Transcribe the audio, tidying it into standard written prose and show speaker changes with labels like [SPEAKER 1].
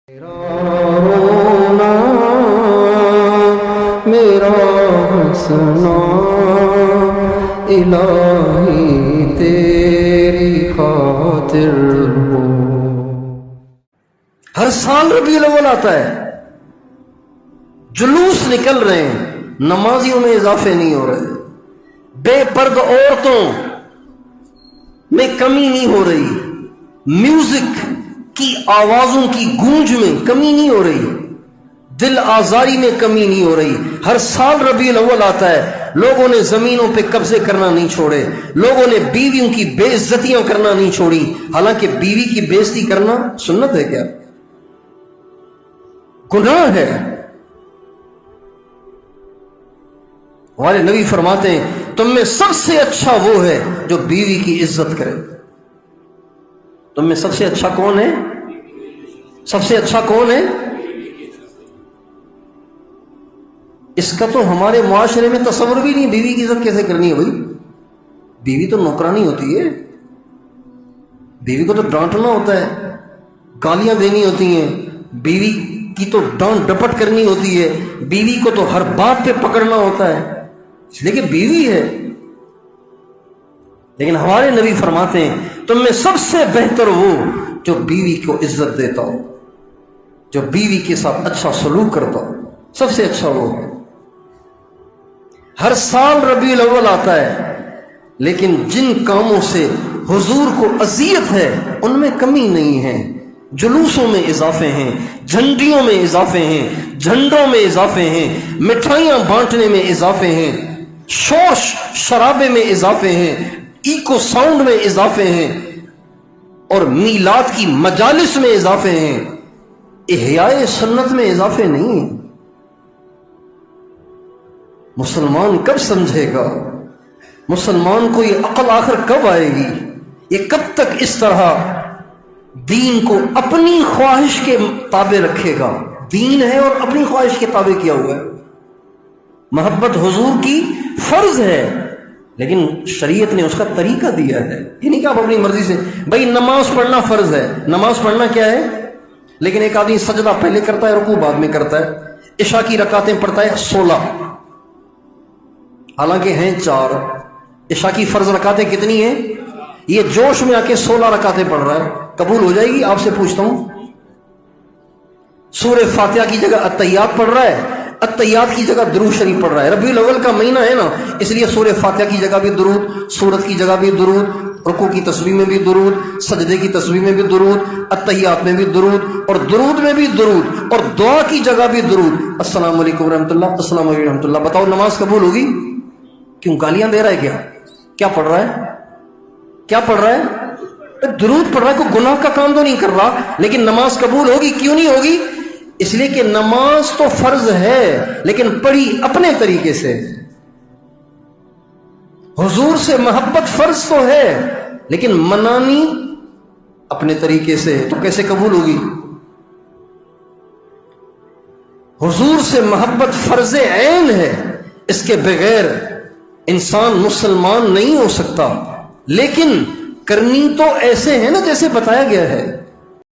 [SPEAKER 1] رونا میرا ہنسنا الہی تیری خاطر ہو۔
[SPEAKER 2] ہر سال ربیع الاول آتا ہے، جلوس نکل رہے ہیں، نمازیوں میں اضافے نہیں ہو رہے، بے پرد عورتوں میں کمی نہیں ہو رہی، میوزک کی آوازوں کی گونج میں کمی نہیں ہو رہی، دل آزاری میں کمی نہیں ہو رہی۔ ہر سال ربیع الاول آتا ہے، لوگوں نے زمینوں پہ قبضے کرنا نہیں چھوڑے، لوگوں نے بیویوں کی بے عزتیاں کرنا نہیں چھوڑی۔ حالانکہ بیوی کی بے عزتی کرنا سنت ہے کیا؟ گناہ ہے۔ ہمارے نبی فرماتے ہیں تم میں سب سے اچھا وہ ہے جو بیوی کی عزت کرے۔ تم میں سب سے اچھا کون ہے؟ سب سے اچھا کون ہے؟ اس کا تو ہمارے معاشرے میں تصور بھی نہیں، بیوی کی عزت کیسے کرنی ہے بھائی؟ بیوی تو نوکرانی ہوتی ہے، بیوی کو تو ڈانٹنا ہوتا ہے، گالیاں دینی ہوتی ہیں، بیوی کی تو ڈانٹ ڈپٹ کرنی ہوتی ہے، بیوی کو تو ہر بات پہ پکڑنا ہوتا ہے، اس لیے کہ بیوی ہے۔ لیکن ہمارے نبی فرماتے ہیں تم میں سب سے بہتر وہ جو بیوی کو عزت دیتا ہو، جو بیوی کے ساتھ اچھا سلوک کرتا ہو، سب سے اچھا وہ ہے۔ ہر سال ربیع الاول آتا ہے، لیکن جن کاموں سے حضور کو اذیت ہے ان میں کمی نہیں ہے۔ جلوسوں میں اضافے ہیں، جھنڈیوں میں اضافے ہیں، جھنڈوں میں اضافے ہیں، مٹھائیاں بانٹنے میں اضافے ہیں، شورش شرابے میں اضافے ہیں، ایکو ساؤنڈ میں اضافے ہیں، اور میلاد کی مجالس میں اضافے ہیں، احیاء سنت میں اضافے نہیں ہیں۔ مسلمان کب سمجھے گا؟ مسلمان کو یہ عقل آخر کب آئے گی؟ یہ کب تک اس طرح دین کو اپنی خواہش کے تابع رکھے گا؟ دین ہے اور اپنی خواہش کے تابع کیا ہوا ہے۔ محبت حضور کی فرض ہے، لیکن شریعت نے اس کا طریقہ دیا ہے، یہ نہیں کہ آپ اپنی مرضی سے بھائی نماز پڑھنا فرض ہے، نماز پڑھنا کیا ہے، لیکن ایک آدمی سجدہ پہلے کرتا ہے، رکوع بعد میں کرتا ہے، عشاء کی رکعتیں پڑھتا ہے 16، حالانکہ ہیں 4۔ عشاء کی فرض رکعتیں کتنی ہیں؟ یہ جوش میں آ کے 16 رکعتیں پڑھ رہا ہے، قبول ہو جائے گی؟ آپ سے پوچھتا ہوں۔ سورہ فاتحہ کی جگہ التحیات پڑھ رہا ہے، التحیات کی جگہ درود شریف پڑھ رہا ہے۔ ربیع الاول کا مہینہ ہے نا، اس لیے سورہ فاتحہ کی جگہ بھی درود، سورت کی جگہ بھی درود، رکوع کی تسبیح میں بھی درود، سجدے کی تسبیح میں بھی درود، التحیات میں بھی درود، اور درود میں بھی درود، اور دعا کی جگہ بھی درود۔ السلام علیکم ورحمۃ اللہ، السلام علیکم ورحمۃ اللہ۔ بتاؤ نماز قبول ہوگی؟ کیوں گالیاں دے رہا ہے کیا؟ کیا پڑھ رہا ہے؟ کیا پڑھ رہا ہے؟ درود پڑھ رہا ہے، کوئی گناہ کا کام تو نہیں کر رہا، لیکن نماز قبول ہوگی؟ کیوں نہیں ہوگی؟ اس لیے کہ نماز تو فرض ہے لیکن پڑھی اپنے طریقے سے۔ حضور سے محبت فرض تو ہے لیکن منانی اپنے طریقے سے، تو کیسے قبول ہوگی؟ حضور سے محبت فرض عین ہے، اس کے بغیر انسان مسلمان نہیں ہو سکتا، لیکن کرنی تو ایسے ہے نا جیسے بتایا گیا ہے۔